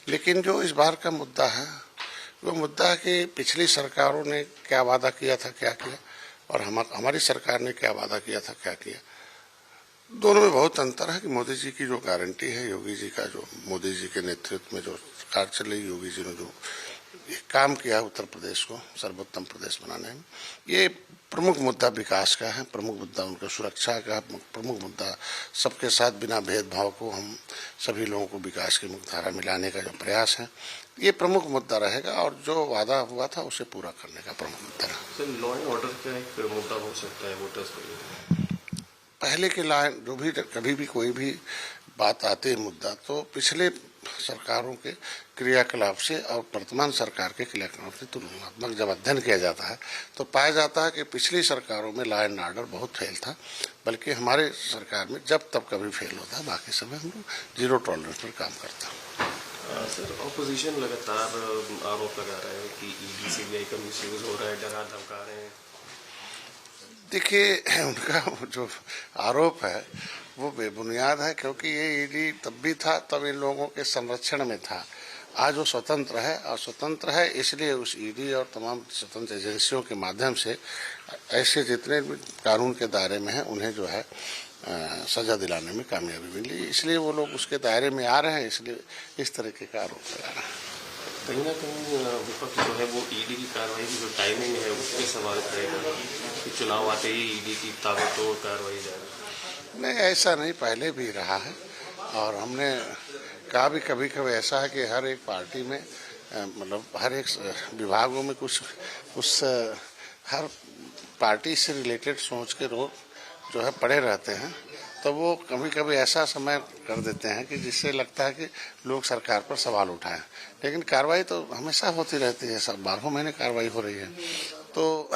लेकिन जो इस बार का मुद्दा है वो मुद्दा है कि पिछली सरकारों ने क्या वादा किया था, क्या किया, और हमारी सरकार ने क्या वादा किया था, क्या किया। दोनों में बहुत अंतर है कि मोदी जी की जो गारंटी है, योगी जी का जो मोदी जी के नेतृत्व में जो सरकार चल रही, योगी जी ने जो काम किया उत्तर प्रदेश को सर्वोत्तम प्रदेश बनाने में, ये प्रमुख मुद्दा विकास का है, प्रमुख मुद्दा उनका सुरक्षा का, प्रमुख मुद्दा सबके साथ बिना भेदभाव को हम सभी लोगों को विकास की मुख्यधारा में लाने का जो प्रयास है, ये प्रमुख मुद्दा रहेगा। और जो वादा हुआ था उसे पूरा करने का प्रमुख मुद्दा रहा। सर, लॉ एंड ऑर्डर क्या एक मुद्दा हो सकता है वोटर्स के लिए? पहले के लाइन जो भी कभी भी कोई भी बात आती है मुद्दा, तो पिछले सरकारों के क्रियाकलाप से और वर्तमान सरकार के क्रियाकलाप से तुलनात्मक जब अध्ययन किया जाता है तो पाया जाता है कि पिछली सरकारों में लॉ एंड ऑर्डर बहुत फेल था, बल्कि हमारे सरकार में जब तब कभी फेल होता है, बाकी समय हम लोग जीरो टॉलरेंस पर काम करते हैं। सर, ऑपोजिशन लगातार आरोप लगा रहा है कि ईडी सीबीआई का मिसयूज हो रहा है, डरा धमका रहे हैं। देखिए, उनका जो आरोप है वो बेबुनियाद है, क्योंकि ये ईडी तब भी था, तब इन लोगों के संरक्षण में था। आज वो स्वतंत्र है, और स्वतंत्र है इसलिए उस ईडी और तमाम स्वतंत्र एजेंसियों के माध्यम से ऐसे जितने भी कानून के दायरे में हैं उन्हें जो है सजा दिलाने में कामयाबी मिली, इसलिए वो लोग उसके दायरे में आ रहे हैं, इसलिए इस तरीके का आरोप लगा रहा है। कहीं ना कहीं विपक्ष जो है वो ईडी की कार्रवाई की जो टाइमिंग है उस पर सवाल करेगा कि चुनाव आते ही ईडी की ताबड़तोड़ कार्रवाई जाएगी। नहीं, ऐसा नहीं, पहले भी रहा है, और हमने कहा भी कभी कभी ऐसा है कि हर एक पार्टी में मतलब हर एक विभागों में कुछ हर पार्टी से रिलेटेड सोच के लोग जो है पड़े रहते हैं, तो वो कभी कभी ऐसा समय कर देते हैं कि जिससे लगता है कि लोग सरकार पर सवाल उठाएं, लेकिन कार्रवाई तो हमेशा होती रहती है, सब 12 महीने कार्रवाई हो रही है। तो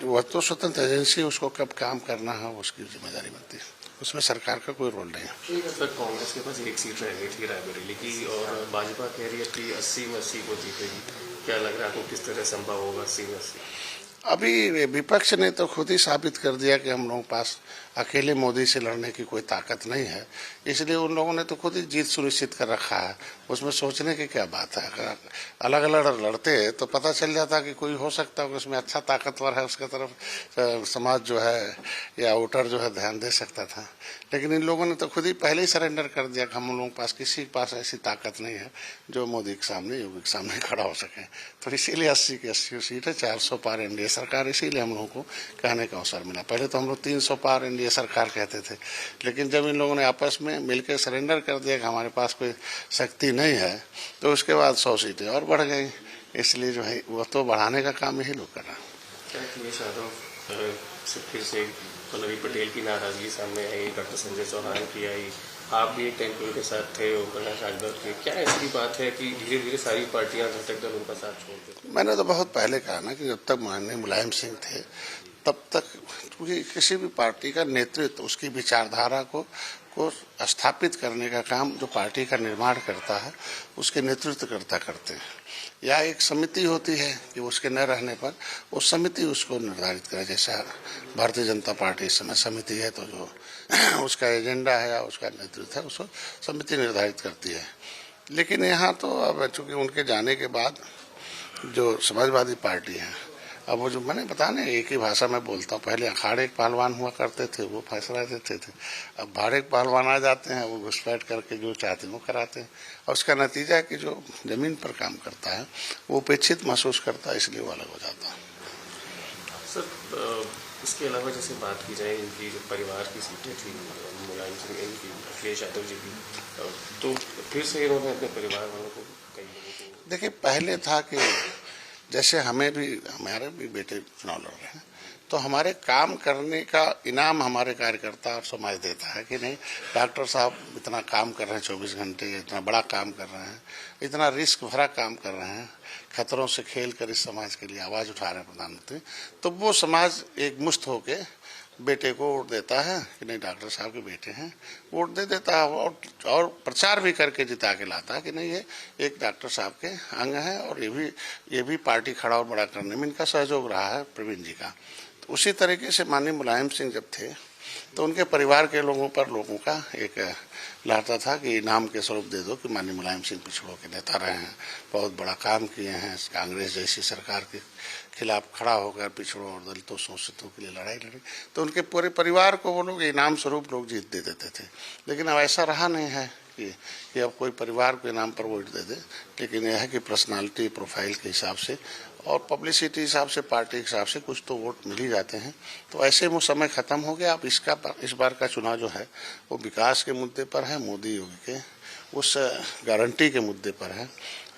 वह तो स्वतंत्र एजेंसी, उसको कब काम करना है उसकी जिम्मेदारी बनती है, उसमें सरकार का कोई रोल नहीं है। सर, कांग्रेस के पास एक सीट रह गई थी रायबरेली की, और भाजपा कह रही है कि 80 में 80 को जीतेगी। क्या लग रहा है आपको, किस तरह संभव होगा 80 में 80? अभी विपक्ष ने तो खुद ही साबित कर दिया कि हम लोगों के पास अकेले मोदी से लड़ने की कोई ताकत नहीं है, इसलिए उन लोगों ने तो खुद ही जीत सुनिश्चित कर रखा है। उसमें सोचने की क्या बात है, अगर अलग अलग लड़ते तो पता चल जाता कि कोई हो सकता है उसमें अच्छा ताकतवर है, उसके तरफ समाज जो है या वोटर जो है ध्यान दे सकता था, लेकिन इन लोगों ने तो खुद ही पहले ही सरेंडर कर दिया कि हम लोगों के पास किसी के पास ऐसी ताकत नहीं है जो मोदी के सामने, योगी के सामने खड़ा हो सके। तो इसीलिए 80 की 80 सीट है, 400 पार एनडीए सरकार, इसीलिए हम लोगों को कहने का अवसर मिला। पहले तो हम लोग 300 पार एनडीए सरकार कहते थे, लेकिन जब इन लोगों ने आपस में मिलकर सरेंडर कर दिया कि हमारे पास कोई शक्ति नहीं है, तो उसके बाद 100 सीटें और बढ़ गई। इसलिए जो है वो तो बढ़ाने का काम यही लोग कर रहे हैं। फिर से पल्लवी पटेल की नाराजगी सामने आई, डॉक्टर संजय चौहान की आई, आप भी एक टाइम के साथ थे, प्रकाश राजभर के। क्या ऐसी बात है कि धीरे धीरे सारी पार्टियां घटक दल उनका साथ छोड़ देती? मैंने तो बहुत पहले कहा ना कि जब तक माननीय मुलायम सिंह थे तब तक, क्योंकि किसी भी पार्टी का नेतृत्व उसकी विचारधारा को स्थापित करने का काम जो पार्टी का निर्माण करता है उसके नेतृत्वकर्ता करते हैं, या एक समिति होती है कि उसके न रहने पर वो समिति उसको निर्धारित करे। जैसा भारतीय जनता पार्टी इस समय समिति है, तो जो उसका एजेंडा है या उसका नेतृत्व है उसको समिति निर्धारित करती है। लेकिन यहाँ तो अब चूंकि उनके जाने के बाद जो समाजवादी पार्टी है, अब वो जो मैंने बता नहीं, एक ही भाषा में बोलता हूँ, पहले अखाड़े के पहलवान हुआ करते थे, वो फैसला देते थे, अब भाड़े के पहलवान आ जाते हैं, वो घुसपैठ करके जो चाहते हैं वो कराते हैं, और उसका नतीजा है कि जो जमीन पर काम करता है वो उपेक्षित महसूस करता है, इसलिए वो अलग हो जाता है। सर, इसके अलावा जैसे बात की जाए इनकी जो परिवार की सीटें थी, मुलायम सिंह, इनकी अखिलेश यादव जी की, तो फिर से इन्होंने अपने परिवार वालों को, कई लोगों को, देखिए पहले था कि जैसे हमें भी, हमारे भी बेटे चुनाव लड़ रहे हैं, तो हमारे काम करने का इनाम हमारे कार्यकर्ता और समाज देता है कि नहीं, डॉक्टर साहब इतना काम कर रहे हैं 24 घंटे, इतना बड़ा काम कर रहे हैं, इतना रिस्क भरा काम कर रहे हैं, खतरों से खेल कर इस समाज के लिए आवाज उठा रहे हैं प्रधानमंत्री, तो वो समाज एक मुश्त होके बेटे को वोट देता है कि नहीं डॉक्टर साहब के बेटे हैं, वोट दे देता है, और प्रचार भी करके जिता के लाता है कि नहीं ये एक डॉक्टर साहब के अंग है, और ये भी पार्टी खड़ा और बड़ा करने में इनका सहयोग रहा है प्रवीण जी का। तो उसी तरीके से माननीय मुलायम सिंह जब थे तो उनके परिवार के लोगों का एक लहरता था कि इनाम के स्वरूप दे दो कि माननीय मुलायम सिंह पिछड़ों के नेता रहे हैं, बहुत बड़ा काम किए हैं, कांग्रेस जैसी सरकार के खिलाफ खड़ा होकर पिछड़ों और दलितों शोषितों के लिए लड़ाई लड़ी। तो उनके पूरे परिवार को वो लोग इनाम स्वरूप लोग जीत दे देते थे। लेकिन अब ऐसा रहा नहीं है कि अब कोई परिवार के नाम पर वोट दे दे, लेकिन यह है कि पर्सनालिटी प्रोफाइल के हिसाब से और पब्लिसिटी हिसाब से, पार्टी के हिसाब से कुछ तो वोट मिल ही जाते हैं। तो ऐसे वो समय खत्म हो गया। अब इस बार का चुनाव जो है वो विकास के मुद्दे पर है, मोदी योगी के उस गारंटी के मुद्दे पर है,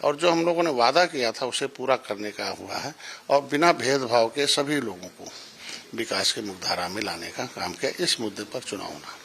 और जो हम लोगों ने वादा किया था उसे पूरा करने का हुआ है, और बिना भेदभाव के सभी लोगों को विकास के मुख्यधारा में लाने का काम किया। इस मुद्दे पर चुनाव होना।